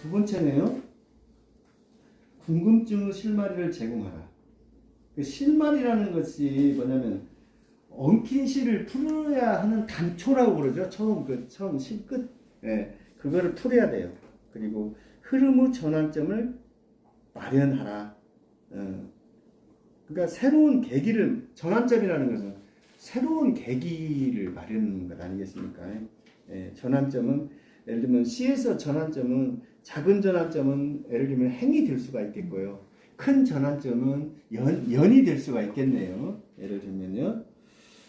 두 번째네요. 궁금증의 실마리를 제공하라. 그 실마리라는 것이 뭐냐면 엉킨 실을 풀어야 하는 단초라고 그러죠. 처음 실끝. 예, 그거를 풀어야 돼요. 그리고 흐름의 전환점을 마련하라. 그러니까 새로운 계기를, 전환점이라는 것은 새로운 계기를 마련하는 것 아니겠습니까? 예, 전환점은 예를 들면 C에서 전환점은, 작은 전환점은 예를 들면 행이 될 수가 있겠고요. 큰 전환점은 연이 될 수가 있겠네요. 예를 들면요.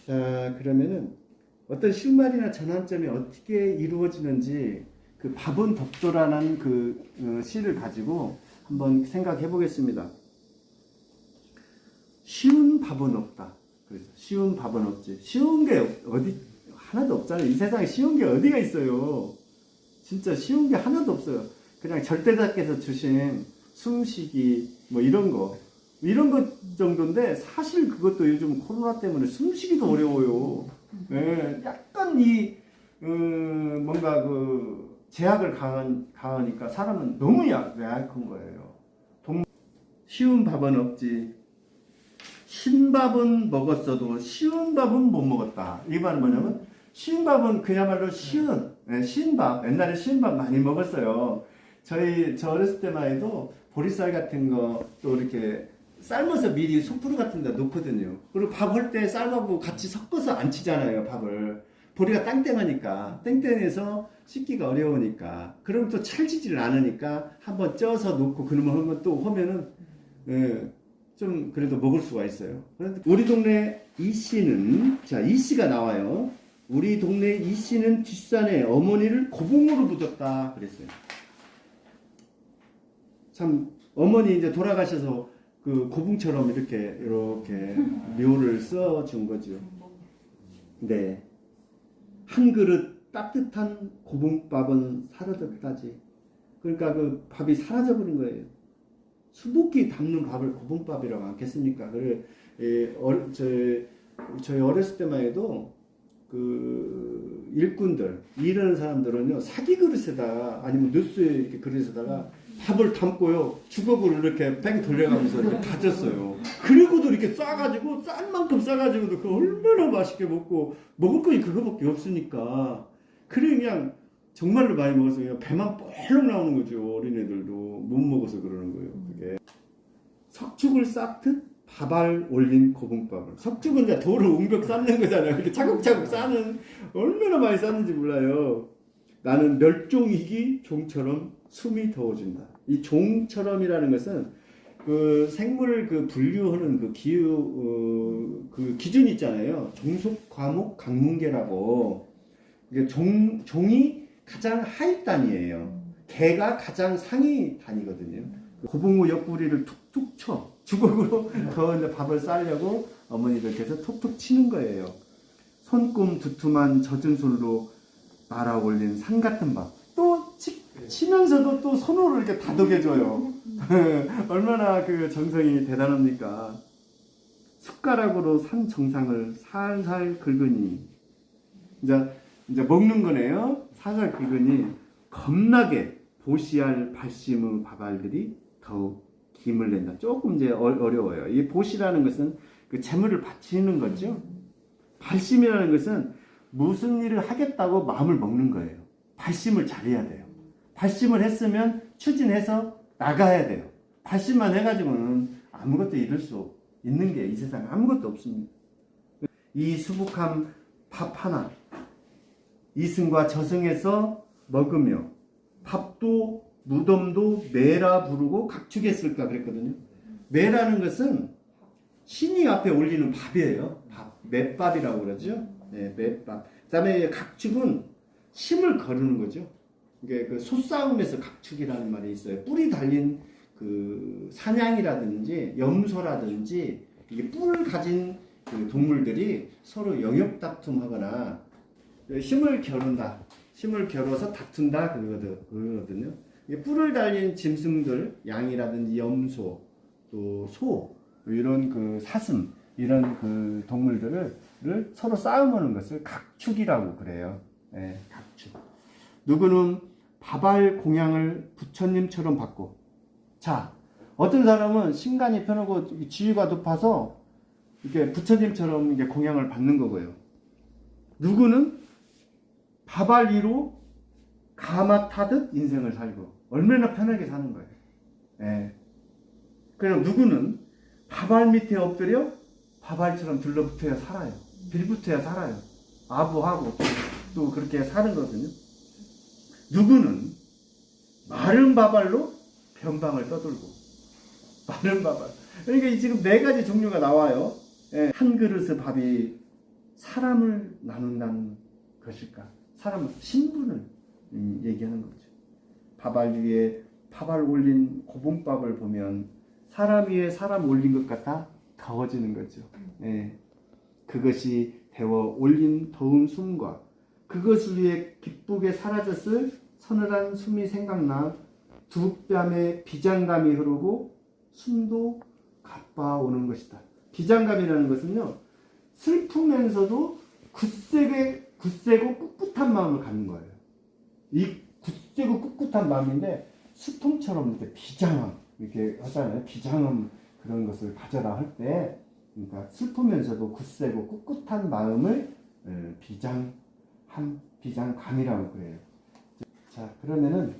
자, 그러면은 어떤 실마리나 전환점이 어떻게 이루어지는지 그 밥은 덥도라는 그 시를 가지고 한번 생각해 보겠습니다. 쉬운 밥은 없다. 그래서 쉬운 밥은 없지. 쉬운 게 어디 하나도 없잖아요. 이 세상에 쉬운 게 어디가 있어요. 진짜 쉬운 게 하나도 없어요. 그냥 절대자께서 주신 숨쉬기 뭐 이런 것 정도인데, 사실 그것도 요즘 코로나 때문에 숨쉬기도 어려워요. 예, 약간 뭔가 그 제약을 강하니까 사람은 너무 약한 거예요. 쉬운 밥은 없지. 신밥은 먹었어도 쉬운 밥은 못 먹었다. 이 말은 뭐냐면, 쉬운 밥은 그야말로 쉬운 밥. 옛날에 쉬운 밥 많이 먹었어요. 저 어렸을 때만 해도 보리쌀 같은 거 또 이렇게 삶아서 미리 숯불 같은 데 놓거든요. 그리고 밥 할 때 쌀하고 같이 섞어서 안 치잖아요, 밥을. 보리가 땡땡하니까, 땡땡해서 씻기가 어려우니까. 그럼 또 찰지지를 않으니까 한번 쪄서 놓고 그러면 또 하면은 좀 그래도 먹을 수가 있어요. 그런데 우리 동네 이씨는, 자, 이씨가 나와요. 우리 동네 이씨는 뒷산에 어머니를 고봉으로 묻었다 그랬어요. 참, 어머니 이제 돌아가셔서 그 고봉처럼 이렇게 묘를 써준 거죠. 네. 한 그릇 따뜻한 고봉밥은 사라졌다지. 그러니까 그 밥이 사라져버린 거예요. 수북히 담는 밥을 고봉밥이라고 하겠습니까? 저희 어렸을 때만 해도 그 일꾼들, 일하는 사람들은요, 사기 그릇에다가 아니면 누수에 이렇게 그릇에다가 밥을 담고요, 주걱을 이렇게 뺑 돌려가면서 이렇게 다졌어요. 그리고도 이렇게 싸가지고, 싼 만큼 싸가지고도 그 얼마나 맛있게 먹고, 먹을 거니 그거밖에 없으니까. 그냥 정말로 많이 먹었어요. 배만 뻘렁 나오는 거죠. 어린애들도 못 먹어서 그러는 거예요. 그게 석죽을 쌓듯 밥알 올린 고봉밥을. 석죽은 이제 돌을 웅벽 쌓는 거잖아요. 이렇게 차곡차곡 쌓는, 얼마나 많이 쌓는지 몰라요. 나는 멸종위기 종처럼 숨이 더워진다. 이 종처럼이라는 것은 그 생물을 그 분류하는 그 그 기준이 있잖아요. 종속, 과목, 강문계라고. 이게 종이 가장 하위 단위예요. 개가 가장 상위 단위거든요. 고봉우 옆구리를 툭툭 쳐. 주걱으로 더 이제 밥을 싸려고 어머니들께서 톡톡 치는 거예요. 손금 두툼한 젖은 손으로 말아 올린 산 같은 밥. 또 치면서도 또 손으로 이렇게 다독여줘요. 얼마나 그 정성이 대단합니까? 숟가락으로 산 정상을 살살 긁으니, 이제 먹는 거네요. 살살 긁으니 겁나게 보시할 발심의 밥알들이 더욱 김을 낸다. 조금 이제 어려워요. 이 보시라는 것은 그 재물을 바치는 거죠. 발심이라는 것은 무슨 일을 하겠다고 마음을 먹는 거예요. 발심을 잘해야 돼요. 발심을 했으면 추진해서 나가야 돼요. 발심만 해가지고는 아무것도 이룰 수 있는 게 이 세상에 아무것도 없습니다. 이 수북한 밥 하나, 이승과 저승에서 먹으며 밥도 무덤도 매라 부르고 각축했을까 그랬거든요. 매라는 것은 신이 앞에 올리는 밥이에요. 밥, 맷밥이라고 그러죠. 네, 맷밥. 그 다음에 각축은 심을 거르는 거죠. 이게 그 소싸움에서 각축이라는 말이 있어요. 뿔이 달린 그 사냥이라든지 염소라든지 이게 뿔을 가진 그 동물들이 서로 영역 다툼하거나 힘을 겨룬다. 힘을 겨뤄서 다툰다 그러거든요. 뿔을 달린 짐승들, 양이라든지 염소, 또 소, 이런 그 사슴, 이런 그 동물들을 서로 싸움하는 것을 각축이라고 그래요. 네, 각축. 누구는 밥알 공양을 부처님처럼 받고. 자, 어떤 사람은 신간이 편하고 지위가 높아서 이렇게 부처님처럼 이게 공양을 받는 거고요. 누구는 밥알 위로 가마 타듯 인생을 살고 얼마나 편하게 사는 거예요. 예. 그럼 누구는 밥알 밑에 엎드려 밥알처럼 들러붙어야 살아요. 빌붙어야 살아요. 아부하고 또 그렇게 사는 거거든요. 누구는 마른 밥알로 변방을 떠돌고. 마른 밥알. 그러니까 지금 네 가지 종류가 나와요. 예. 한 그릇의 밥이 사람을 나눈다는 것일까? 사람 신분을 얘기하는 거죠. 밥알 위에 밥알 올린 고봉밥을 보면 사람 위에 사람 올린 것 같아 더워지는 거죠. 예. 그것이 데워 올린 더운 숨과 그것을 위해 기쁘게 사라졌을 서늘한 숨이 생각나 두 뺨에 비장감이 흐르고 숨도 가빠오는 것이다. 비장감이라는 것은요, 슬프면서도 굳세고 꿋꿋한 마음을 갖는 거예요. 이 굳세고 꿋꿋한 마음인데 수통처럼 이렇게 비장함 이렇게 하잖아요. 비장함 그런 것을 가져라 할 때, 그러니까 슬프면서도 굳세고 꿋꿋한 마음을 비장감이라고 그래요. 자, 그러면은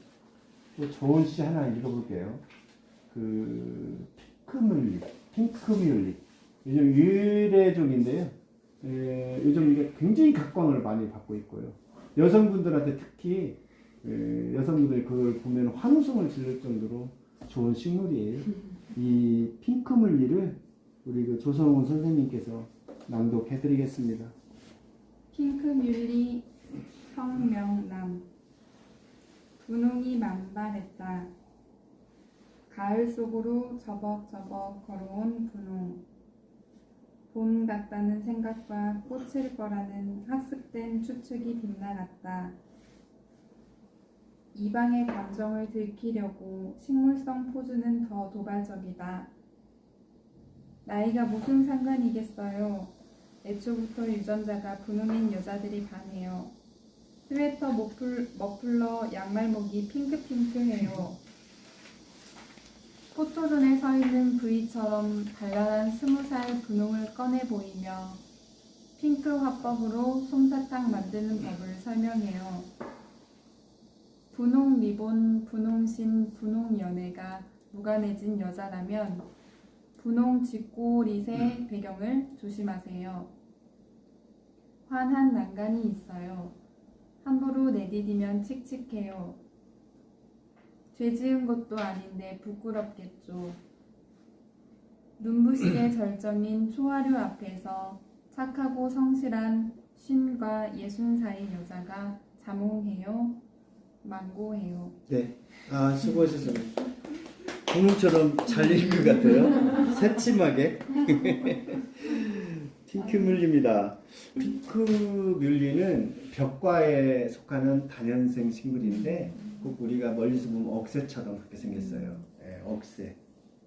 또 좋은 시 하나 읽어볼게요. 그 핑크뮬리 요즘 유래종인데요. 요즘 이게 굉장히 각광을 많이 받고 있고요. 여성분들한테 특히 여성분들이 그걸 보면 환호성을 지를 정도로 좋은 식물이에요. 이 핑크뮬리를 우리 그 조성훈 선생님께서 낭독해드리겠습니다. 핑크뮬리 성명남. 분홍이 만발했다. 가을 속으로 저벅저벅 걸어온 분홍. 봄 같다는 생각과 꽃일 거라는 학습된 추측이 빗나갔다. 이방의 감정을 들키려고 식물성 포즈는 더 도발적이다. 나이가 무슨 상관이겠어요. 애초부터 유전자가 분홍인 여자들이 반해요. 스웨터, 머플러, 양말목이 핑크핑크해요. 포토존에 서 있는 V처럼 단란한 20살 분홍을 꺼내 보이며 핑크 화법으로 솜사탕 만드는 법을 설명해요. 분홍 리본, 분홍신, 분홍연애가 무관해진 여자라면 분홍 집고릿의 배경을 조심하세요. 환한 난간이 있어요. 함부로 내디디면 칙칙해요. 죄 지은 것도 아닌데 부끄럽겠죠. 눈부시게 절정인 초하루 앞에서 착하고 성실한 50과 60 사이 여자가 자몽해요. 망고해요. 네, 수고하셨습니다. 분홍처럼 잘 읽은 것 같아요. 새침하게. 핑크뮬리입니다. 핑크뮬리는 벽과에 속하는 다년생 식물인데 꼭 우리가 멀리서 보면 억새처럼 그렇게 생겼어요. 네, 억새.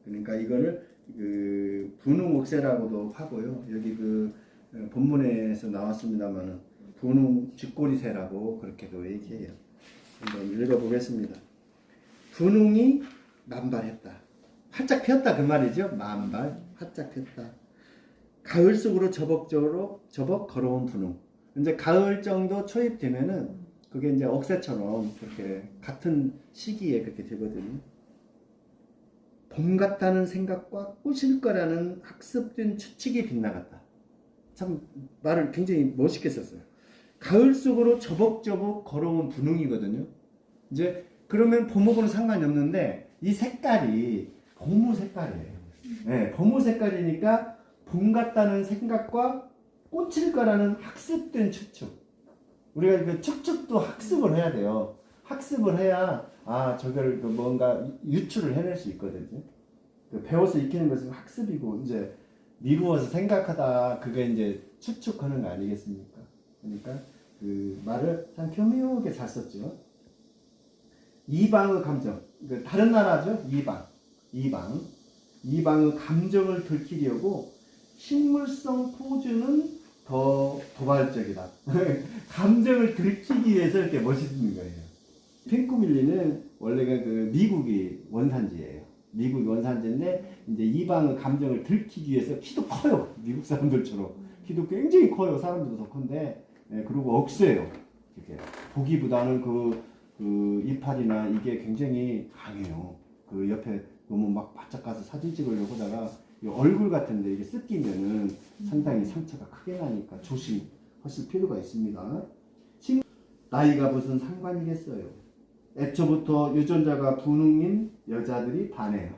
그러니까 이거를 그 분홍 억새라고도 하고요. 여기 그 본문에서 나왔습니다만은 분홍 쥐꼬리새라고 그렇게도 얘기해요. 한번 읽어보겠습니다. 분홍이 만발했다. 활짝 폈다 그 말이죠. 만발, 활짝 폈다. 가을 속으로 저벅 걸어온 분홍. 이제 가을 정도 초입되면은 그게 이제 억새처럼 그렇게 같은 시기에 그렇게 되거든요. 봄 같다는 생각과 꽃일 거라는 학습된 추측이 빗나갔다. 참 말을 굉장히 멋있게 썼어요. 가을 속으로 저벅저벅 걸어온 분홍이거든요. 이제 그러면 봄하고는 상관이 없는데 이 색깔이 봄우 색깔이에요. 네, 봄우 색깔이니까 봄 같다는 생각과 꽃일 거라는 학습된 추측. 우리가 그 추측도 학습을 해야 돼요. 학습을 해야 저걸 뭔가 유추를 해낼 수 있거든요. 배워서 익히는 것은 학습이고 이제 미루어서 생각하다 그게 이제 추측하는 거 아니겠습니까? 그러니까 그 말을 참 교묘하게 잘 썼죠. 이방의 감정, 다른 나라죠. 이방의 감정을 들키려고 식물성 포즈는 더 도발적이다. 감정을 들키기 위해서 이렇게 멋있는 거예요. 핑크뮬리는 원래가 그 미국이 원산지예요. 미국이 원산지인데 이제 이방의 감정을 들키기 위해서 키도 커요. 미국 사람들처럼 키도 굉장히 커요. 사람들도 더 큰데 그리고 억세요. 이렇게 보기보다는 그 이파리나 이게 굉장히 강해요. 그 옆에 너무 막 바짝 가서 사진 찍으려고 하다가 이 얼굴 같은데 이게 뜯기면은 상당히 상처가 크게 나니까 조심하실 필요가 있습니다. 나이가 무슨 상관이겠어요. 애초부터 유전자가 분홍인 여자들이 다네요.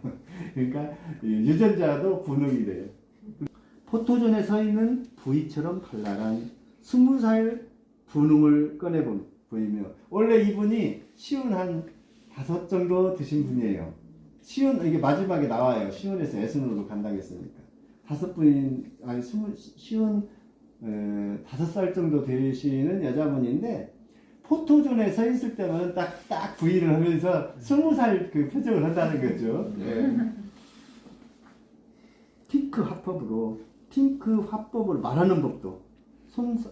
그러니까 유전자도 분홍이 돼요. 포토존에 서 있는 부위처럼 발랄한 20살 분홍을 꺼내 보이며 원래 이분이 시운 한 5 정도 드신 분이에요. 시운 이게 마지막에 나와요. 시운에서 애순으로 간다고 했으니까 5분인 아니 시운 5살 정도 되시는 여자분인데 포토존에 서 있을 때는 딱 부위를 하면서 20살 그 표정을 한다는 거죠. 네. 핑크 화법을 말하는 법도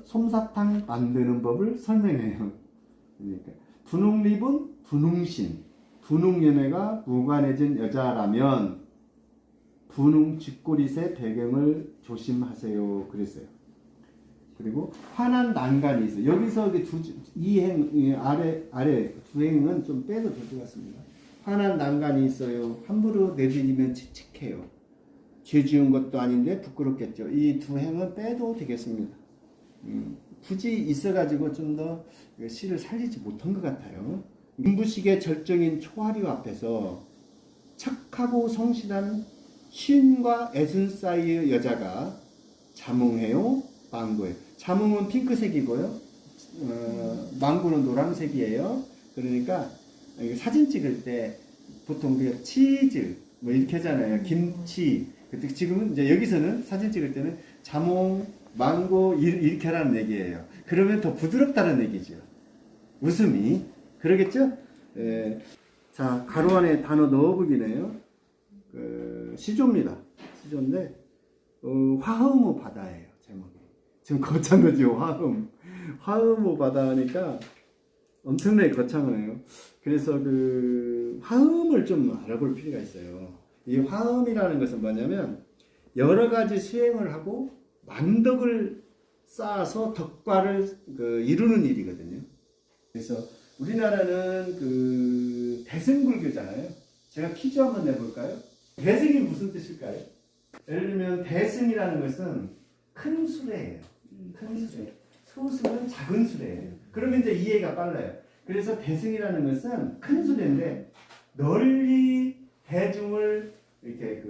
솜사탕 만드는 법을 설명해요. 그러니까 분홍립은 분홍신, 분홍연애가 무관해진 여자라면 분홍 쥐꼬릿의 배경을 조심하세요. 그랬어요. 그리고 화난 난간이 있어요. 여기서 아래 두 행은 좀 빼도 될 것 같습니다. 화난 난간이 있어요. 함부로 내디디면 칙칙해요. 죄 지은 것도 아닌데 부끄럽겠죠. 이 두 행은 빼도 되겠습니다. 굳이 있어가지고 좀 더 시를 살리지 못한 것 같아요. 인부식의 절정인 초하류 앞에서 착하고 성실한 쉰과 애순 사이의 여자가 자몽해요, 망고예요. 자몽은 핑크색이고요, 망고는 노란색이에요. 그러니까 사진 찍을 때 보통 그 치즈 뭐 이렇게 하잖아요. 김치. 지금은 이제 여기서는 사진 찍을 때는 자몽, 망고 이렇게 하라는 얘기예요. 그러면 더 부드럽다는 얘기죠. 웃음이. 그러겠죠? 자, 가로 안에 단어 넣어보기네요. 시조입니다. 시조인데 화음의 바다예요. 제목이. 지금 거창 거죠. 화음의 바다니까 엄청나게 거창해요. 그래서 그 화음을 좀 알아볼 필요가 있어요. 이 화음이라는 것은 뭐냐면 여러 가지 수행을 하고 만덕을 쌓아서 덕과를 이루는 일이거든요. 그래서 우리나라는 그 대승불교잖아요. 제가 퀴즈 한번 내볼까요? 대승이 무슨 뜻일까요? 예를 들면 대승이라는 것은 큰 수레예요. 큰 수레. 소승은 작은 수레예요. 그러면 이제 이해가 빨라요. 그래서 대승이라는 것은 큰 수레인데 널리 대중을 이렇게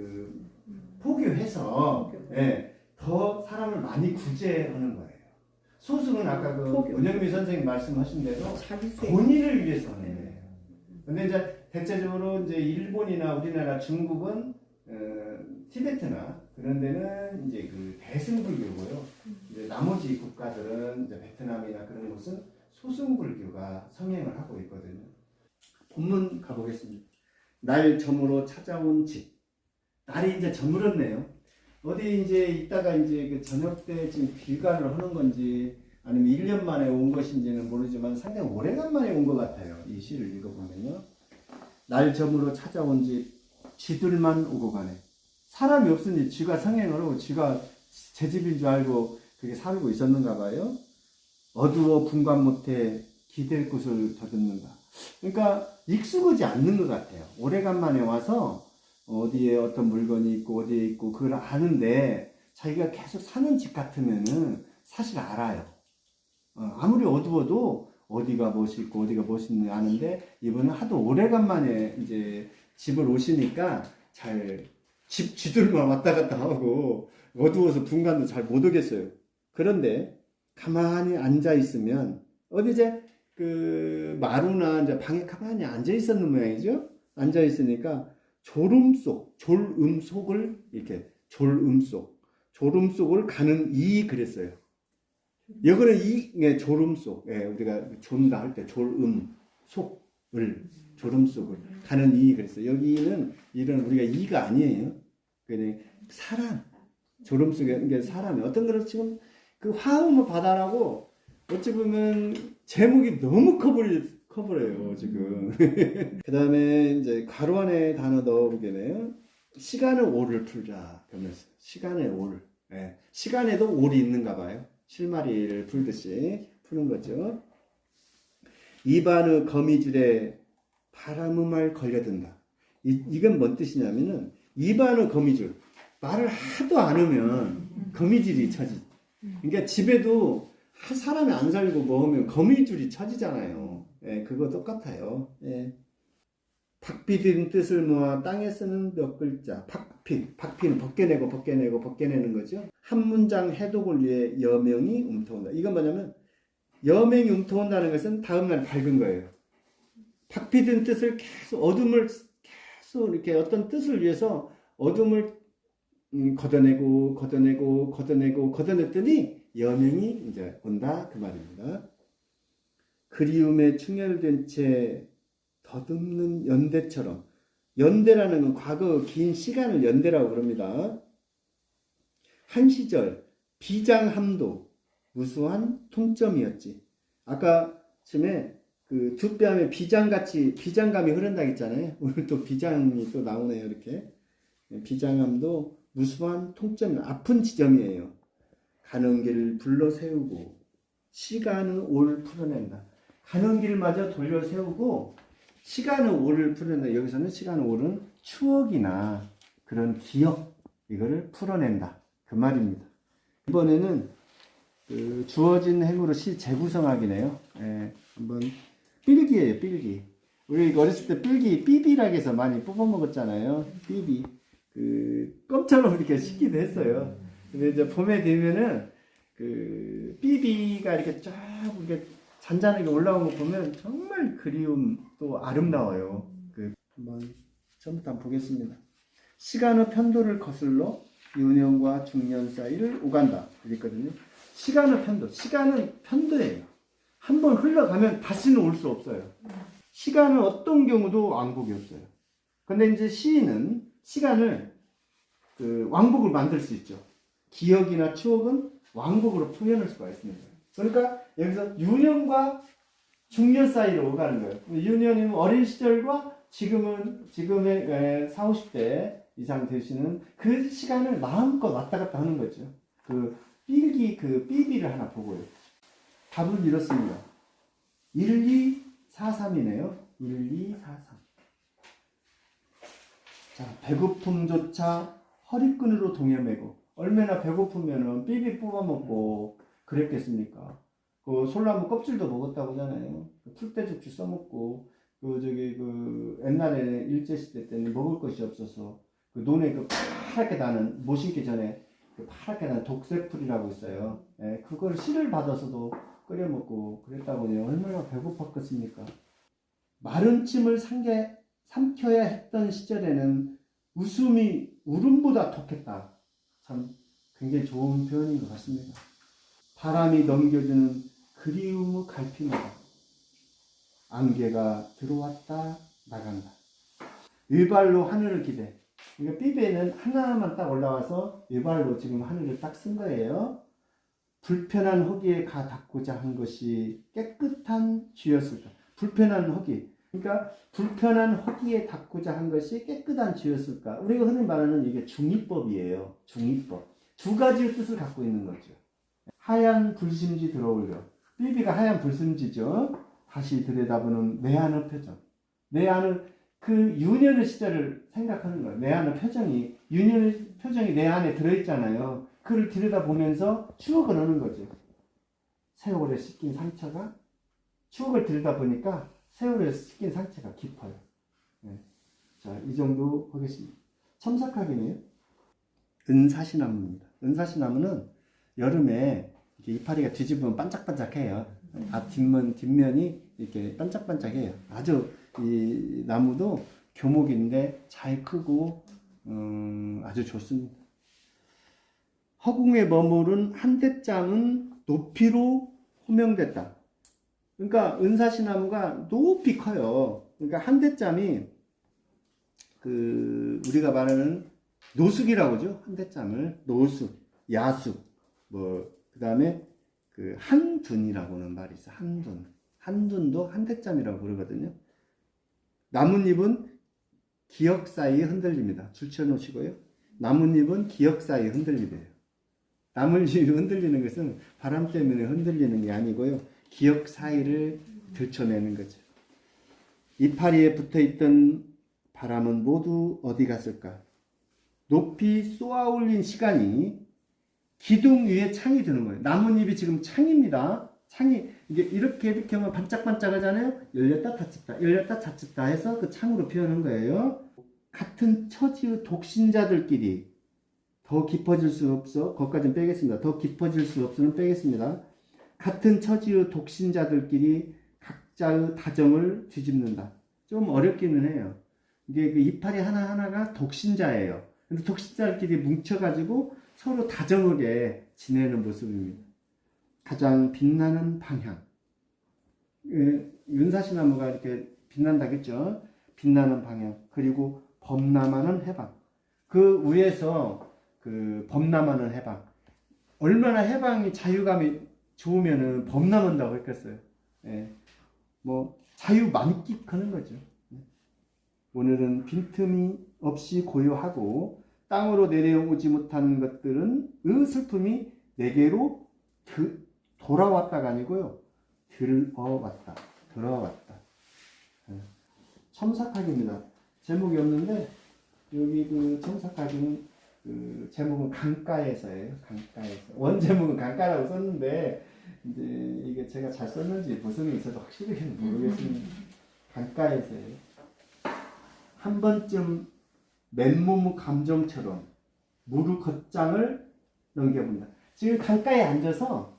포교해서 더 사람을 많이 구제하는 거예요. 소승은 아까 원영미 선생님 말씀하신 대로 본인을 위해서 하는 거예요. 근데 이제 대체적으로 이제 일본이나 우리나라, 중국은 티베트나 그런 데는 이제 그 대승불교고요. 이제 나머지 국가들은 이제 베트남이나 그런 곳은 소승불교가 성행을 하고 있거든요. 본문 가보겠습니다. 날 저물어 찾아온 집. 날이 이제 저물었네요. 어디 이제 있다가 이제 그 저녁 때 지금 귀가를 하는 건지 아니면 1년 만에 온 것인지는 모르지만 상당히 오래간만에 온 것 같아요. 이 시를 읽어보면요. 날 저물어 찾아온 집, 쥐들만 오고 가네. 사람이 없으니 쥐가 성행을 하고 쥐가 제 집인 줄 알고 그게 살고 있었는가 봐요. 어두워 분간 못해 기댈 곳을 더듬는가. 그러니까 익숙하지 않는 것 같아요. 오래간만에 와서 어디에 어떤 물건이 있고 어디에 있고 그걸 아는데 자기가 계속 사는 집 같으면은 사실 알아요. 아무리 어두워도 어디가 무엇이 있고 어디가 무엇이 있는지 아는데 이분은 하도 오래간만에 이제 집을 오시니까 잘 쥐들만 왔다 갔다 하고 어두워서 분간도 잘 못 오겠어요. 그런데 가만히 앉아 있으면 어디 이제 그 마루나 이제 방에 가만히 앉아 있었는 모양이죠. 앉아 있으니까 졸음 속을 이렇게 졸음 속을 가는 이 그랬어요. 여기는 이 졸음 속, 우리가 존다 할 때 졸음 속을 가는 이 그랬어요. 여기는 이런 우리가 이가 아니에요. 그냥 사람 졸음 속에 사람이 어떤 거를 지금 그 화음의 바다라고 어찌 보면 제목이 너무 커버래요 지금. 그 다음에 이제 괄호 안에 단어 넣어보게네요. 시간을 오를 풀자. 그러면서 시간의 올. 예. 시간에도 올이 있는가 봐요. 실마리를 풀듯이 푸는 거죠. 입안의 거미줄에 바람의 말 걸려든다. 이건 뭔 뜻이냐면은 입안의 거미줄. 말을 하도 안 하면 거미줄이 쳐지. 그러니까 집에도 사람이 안 살고 뭐 하면 거미줄이 쳐지잖아요. 예, 그거 똑같아요. 예. 박피든 뜻을 모아 땅에 쓰는 몇 글자. 박피는 벗겨내는 거죠. 한 문장 해독을 위해 여명이 움터온다. 이건 뭐냐면 여명이 움터온다는 것은 다음날 밝은 거예요. 박피든 뜻을 계속 어둠을 계속 이렇게 어떤 뜻을 위해서 어둠을 걷어냈더니 여명이 이제 온다 그 말입니다. 그리움에 충혈된 채 더듬는 연대처럼. 연대라는 건 과거 긴 시간을 연대라고 그럽니다. 한 시절 비장함도 무수한 통점이었지. 아까 쯤에 그 두 뺨에 비장감이 흐른다 했잖아요. 오늘 또 비장이 또 나오네요. 이렇게 비장함도 무수한 통점, 아픈 지점이에요. 가는 길을 불러 세우고 시간은 올 풀어낸다. 가는 길마저 돌려 세우고 시간은 올을 풀어낸다. 여기서는 시간은 올은 추억이나 그런 기억 이거를 풀어낸다. 그 말입니다. 이번에는 그 주어진 행으로 시 재구성하기네요. 예, 한번 삘기예요. 삘기. 우리 어렸을 때 삘기 삐비라고 해서 많이 뽑아 먹었잖아요. 삐비. 그 껌처럼 이렇게 씻기도 했어요. 근데 이제 봄에 되면은 그 삐비가 이렇게 쫙 이렇게 잔잔하게 올라온 거 보면 정말 그리움 또 아름다워요. 그 한번 처음부터 한번 보겠습니다. 시간의 편도를 거슬러 유년과 중년 사이를 오간다. 그랬거든요. 시간의 편도. 시간은 편도예요. 한번 흘러가면 다시는 올 수 없어요. 시간은 어떤 경우도 왕복이 없어요. 근데 이제 시인은 시간을 그 왕복을 만들 수 있죠. 기억이나 추억은 왕복으로 표현할 수가 있습니다. 그러니까 여기서 유년과 중년 사이로 오가는 거예요. 유년이면 어린 시절과 지금의 40, 50대 이상 되시는 그 시간을 마음껏 왔다 갔다 하는 거죠. 그 삐비를 하나 보고요. 답을 이렇습니다. 1243이네요. 1243. 자, 배고픔조차 허리끈으로 동여매고, 얼마나 배고프면은 삐비 뽑아먹고 그랬겠습니까? 그 솔나무 껍질도 먹었다고 하잖아요. 풀떼죽주 써먹고, 옛날에 일제시대 때는 먹을 것이 없어서, 그 논에 그 파랗게 나는, 못 심기 전에 그 파랗게 나는 독새풀이라고 있어요. 예, 그걸 씨를 받아서도 끓여 먹고 그랬다고 해요. 얼마나 배고팠겠습니까? 마른 침을 삼켜야 했던 시절에는 웃음이 울음보다 톡했다. 참 굉장히 좋은 표현인 것 같습니다. 바람이 넘겨주는 그리움의 갈피마다 안개가 들어왔다 나간다. 위발로 하늘을 기대. 그러니까 삐베는 하나만 딱 올라와서 위발로 지금 하늘을 딱 쓴 거예요. 불편한 허기에 가 닿고자 한 것이 깨끗한 쥐였을까. 불편한 허기. 그러니까 불편한 허기에 닿고자 한 것이 깨끗한 쥐였을까. 우리가 흔히 말하는 이게 중이법이에요. 중이법. 두 가지의 뜻을 갖고 있는 거죠. 하얀 불심지 들어올려. 삐비가 하얀 불심지죠. 다시 들여다보는 내 안의 표정. 내 안의 그 유년의 시절을 생각하는 거예요. 내 안의 표정이, 유년의 표정이 내 안에 들어있잖아요. 그를 들여다보면서 추억을 하는 거죠. 세월에 씻긴 상처가, 추억을 들여다보니까 세월에 씻긴 상처가 깊어요. 네. 자, 이 정도 하겠습니다. 첨삭하기네요. 은사시나무입니다. 은사시나무는 여름에 이렇게 이파리가 뒤집으면 반짝반짝해요. 뒷면이 이렇게 반짝반짝해요. 아주 이 나무도 교목인데 잘 크고 아주 좋습니다. 허공에 머무른 한대짱은 높이로 호명됐다. 그러니까 은사시나무가 높이 커요. 그러니까 한대짬이 그 우리가 말하는 노숙이라고 하죠. 한대짬을 노숙, 야숙, 뭐 그다음에 그 한둔이라고는 말이 있어. 한둔. 한둔도 한대짬이라고 부르거든요. 나뭇잎은 기역 사이에 흔들립니다. 줄쳐 놓으시고요. 나뭇잎은 기역 사이에 흔들리대요. 나뭇잎이 흔들리는 것은 바람 때문에 흔들리는 게 아니고요. 기역 사이를 들춰내는 거죠. 이파리에 붙어있던 바람은 모두 어디 갔을까? 높이 쏘아 올린 시간이 기둥 위에 창이 드는 거예요. 나뭇잎이 지금 창입니다. 창이 이게 이렇게 하면 반짝반짝 하잖아요. 열렸다 닫혔다 열렸다 닫혔다 해서 그 창으로 표현한 거예요. 같은 처지의 독신자들끼리 더 깊어질 수 없어. 거기까지는 빼겠습니다. 더 깊어질 수 없으면 빼겠습니다. 같은 처지의 독신자들끼리 각자의 다정을 뒤집는다. 좀 어렵기는 해요. 이게 그 이파리 하나하나가 독신자예요. 근데 독신자들끼리 뭉쳐가지고 서로 다정하게 지내는 모습입니다. 가장 빛나는 방향. 윤사시나무가 이렇게 빛난다겠죠. 빛나는 방향. 그리고 범람하는 해방. 그 위에서 그 범람하는 해방. 얼마나 해방이 자유감이 좋으면은 범람한다고 했겠어요. 예. 뭐 자유 만끽하는 거죠. 오늘은 빈틈이 없이 고요하고 땅으로 내려오지 못하는 것들은 의 슬픔이 내게로 돌아왔다가 아니고요. 들어왔다. 첨삭학입니다. 제목이 없는데 여기 그 첨삭학은 그 제목은 강가에서예요. 강가에서. 원 제목은 강가라고 썼는데 이제 이게 제가 잘 썼는지 보성이 있어도 확실히는 모르겠습니다. 강가에서예요. 한 번쯤 맨몸 감정처럼 무릎 겉장을 넘겨본다. 지금 강가에 앉아서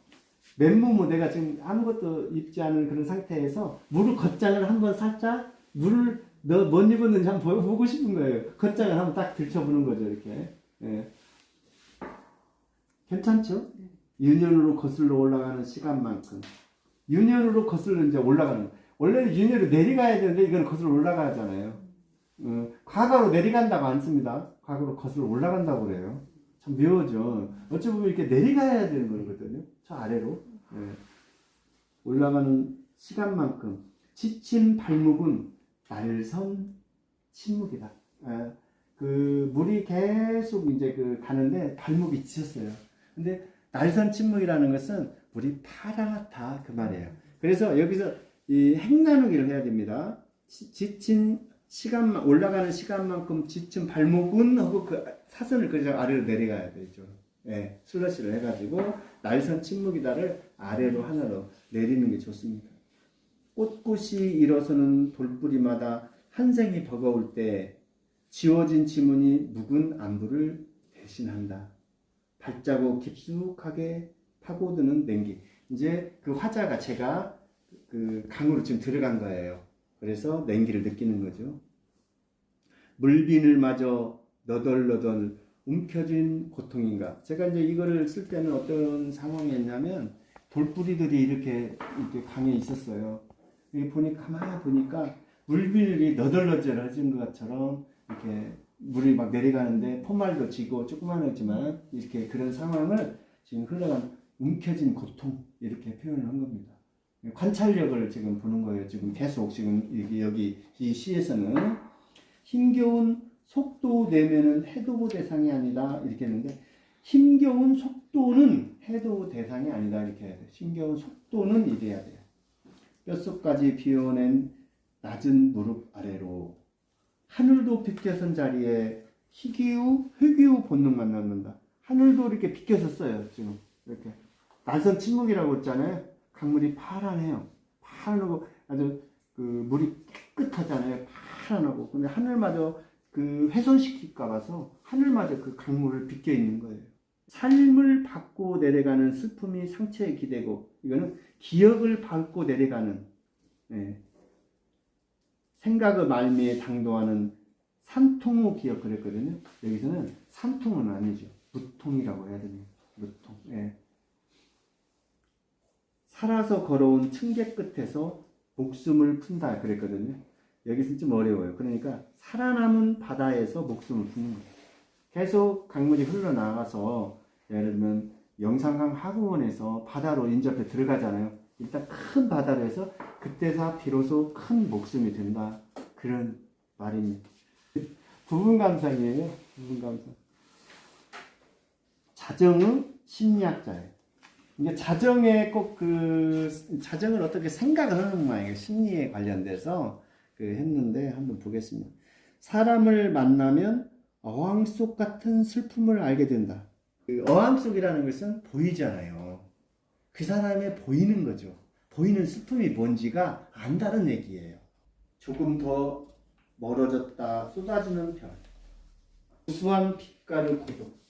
맨몸으로 내가 지금 아무것도 입지 않은 그런 상태에서 무릎 겉장을 한번 살짝 물을 너 못 입었는지 한번 보고 싶은 거예요. 겉장을 한번 딱 들춰보는 거죠. 이렇게. 예. 괜찮죠? 윤현으로 거슬러 올라가는 시간만큼 윤현으로 거슬러 이제 올라가는 원래는 윤현으로 내려가야 되는데 이건 거슬러 올라가잖아요. 과거로 내려간다고 안 씁니다. 과거로 거슬러 올라간다고 그래요. 참 묘하죠. 어찌 보면 이렇게 내려가야 되는 거거든요. 저 아래로. 예. 올라가는 시간만큼 지친 발목은 날선 침묵이다. 예. 그 물이 계속 이제 그 가는데 발목이 지쳤어요. 근데 날선 침묵이라는 것은 물이 파랗다 그 말이에요. 그래서 여기서 이 행나누기를 해야 됩니다. 지친 시간만 올라가는 시간만큼 지친 발목은 하고 그 사선을 그려서 아래로 내려가야 되죠. 예, 슬러시를 해가지고 날선 침묵이다를 아래로 하나로 내리는 게 좋습니다. 꼿꼿이 일어서는 돌뿌리마다 한생이 버거울 때 지워진 지문이 묵은 안부를 대신한다. 발자국 깊숙하게 파고드는 냉기. 이제 그 화자가 제가 그 강으로 지금 들어간 거예요. 그래서 냉기를 느끼는 거죠. 물빈을 마저 너덜너덜 움켜쥔 고통인가. 제가 이제 이거를 쓸 때는 어떤 상황이었냐면 돌뿌리들이 이렇게 강에 있었어요. 여기 보니까 가만히 보니까 물비늘이 너덜너덜해진 것처럼 이렇게 물이 막 내려가는데 포말도 지고 조그만하지만 이렇게 그런 상황을 지금 흘러간 움켜진 고통 이렇게 표현을 한 겁니다. 관찰력을 지금 보는 거예요. 지금 계속 지금 여기 이 시에서는 힘겨운 속도 내면은 해도 대상이 아니다 이렇게 했는데 힘겨운 속도는 해도 대상이 아니다 이렇게 해야 돼요. 힘겨운 속도는 이래야 돼요. 뼛속까지 비워낸 낮은 무릎 아래로 하늘도 비켜선 자리에 회귀우 본능만 남는다. 하늘도 이렇게 비켜섰어요. 지금 이렇게 날선 침묵이라고 했잖아요. 강물이 파란해요. 파란하고 아주 그 물이 깨끗하잖아요. 파란하고 근데 하늘마저 그 훼손시킬까 봐서 하늘마저 그 강물을 비껴 있는 거예요. 삶을 밟고 내려가는 슬픔이 상처에 기대고 이거는 기억을 밟고 내려가는 생각의 말미에 당도하는 산통의 기억 그랬거든요. 여기서는 산통은 아니죠. 무통이라고 해야 됩니다. 무통. 예. 살아서 걸어온 층계 끝에서 목숨을 푼다 그랬거든요. 여기서는 좀 어려워요. 그러니까 살아남은 바다에서 목숨을 푸는 거예요. 계속 강물이 흘러나가서 예를 들면 영산강 하구원에서 바다로 인접해 들어가잖아요. 일단 큰 바다를 해서 그때서 비로소 큰 목숨이 된다. 그런 말입니다. 부분감상이에요. 부분감상. 자정은 심리학자예요. 이게 자정에 꼭 자정을 어떻게 생각을 하는 모양이에요. 심리에 관련돼서 했는데 한번 보겠습니다. 사람을 만나면 어항 속 같은 슬픔을 알게 된다. 어항 속이라는 것은 보이잖아요. 그 사람의 보이는 거죠. 보이는 슬픔이 뭔지가 안다는 얘기예요. 조금 더 멀어졌다 쏟아지는 별. 무수한 빛깔의 고독.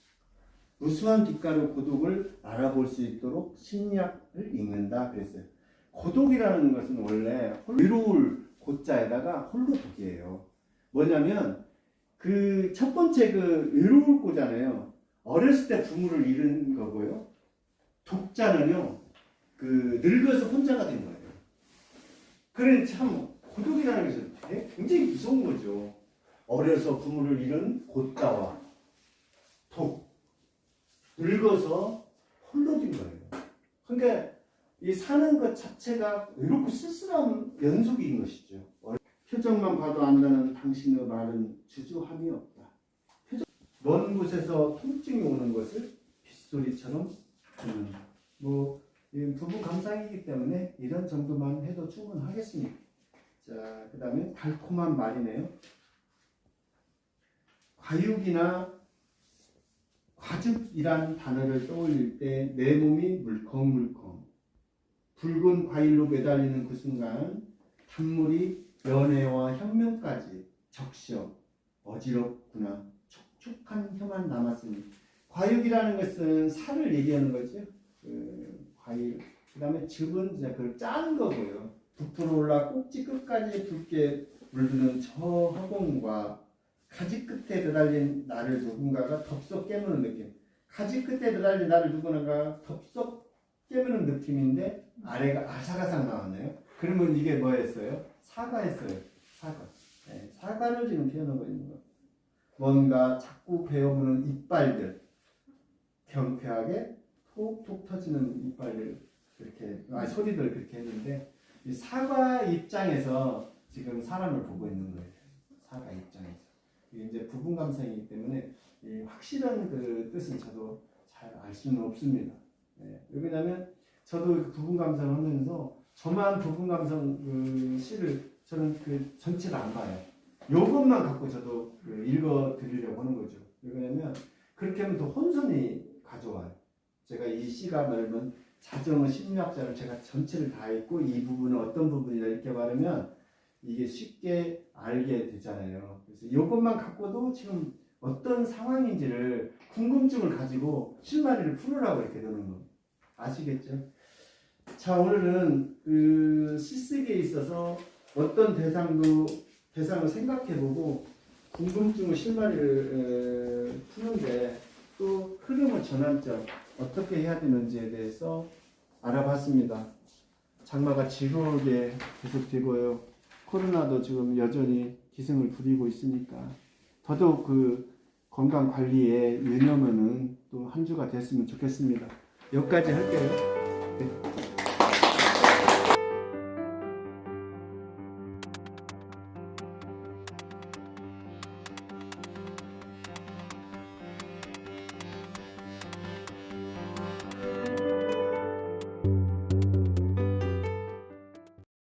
무수한 빛깔의 고독을 알아볼 수 있도록 심리학을 읽는다 그랬어요. 고독이라는 것은 원래 외로울 고자에다가 홀로독이에요. 뭐냐면 그 첫 번째 외로울 고잖아요. 어렸을 때 부모를 잃은 거고요. 독자는요. 늙어서 혼자가 된 거예요. 그래 참 고독이라는 것은 굉장히 무서운 거죠. 어려서 부모를 잃은 고자와 독. 늙어서 홀로 된 거예요. 그러니까 이 사는 것 자체가 외롭고 쓸쓸한 연속인 것이죠. 표정만 봐도 안다는 당신의 말은 주저함이 없다. 먼 곳에서 통증이 오는 것을 빗소리처럼 듣는다. 부부 감상이기 때문에 이런 정도만 해도 충분하겠습니다. 자, 그 다음에 달콤한 말이네요. 과육이나 과즙이란 단어를 떠올릴 때 내 몸이 물컹물컹. 붉은 과일로 매달리는 그 순간 단물이 연애와 혁명까지 적셔 어지럽구나. 촉촉한 혀만 남았으니. 과육이라는 것은 살을 얘기하는 거죠. 과일. 그 다음에 즙은 이제 짠 거고요. 부풀어 올라 꼭지 끝까지 붉게 물드는 저 허공과 가지 끝에 매달린 나를 누군가가 덥석 깨무는 느낌. 가지 끝에 매달린 나를 누군가가 덥석 깨무는 느낌인데 아래가 아삭아삭 나왔네요. 그러면 이게 뭐였어요? 사과였어요. 사과. 네, 사과를 지금 표현하고 있는 거. 뭔가 자꾸 베어무는 이빨들. 경쾌하게 톡톡 터지는 이빨들. 그렇게 소리들 그렇게 했는데 이 사과 입장에서 지금 사람을 보고 있는 거예요. 사과 입장에서. 이게 이제 부분 감상이기 때문에 이 확실한 뜻은 저도 잘 알 수는 없습니다. 네. 왜냐하면 저도 부분 감상을 하면서 저만 부분 감상 시를 저는 전체를 안 봐요. 요것만 갖고 저도 읽어 드리려고 하는 거죠. 왜냐하면 그렇게 하면 더 혼선이 가져와요. 제가 이 시가 말하면 자정의 심리학자를 제가 전체를 다 읽고 이 부분은 어떤 부분이다 이렇게 말하면 이게 쉽게 알게 되잖아요. 그래서 이것만 갖고도 지금 어떤 상황인지를 궁금증을 가지고 실마리를 풀으라고 이렇게 되는 거 아시겠죠? 자, 오늘은 시쓰기에 있어서 어떤 대상을 생각해보고 궁금증을 실마리를 푸는데 또 흐름의 전환점 어떻게 해야 되는지에 대해서 알아봤습니다. 장마가 즐거우게 계속되고요. 코로나도 지금 여전히 기승을 부리고 있으니까 더더욱 건강 관리에 유념하는 또 한 주가 됐으면 좋겠습니다. 여기까지 할게요. 네.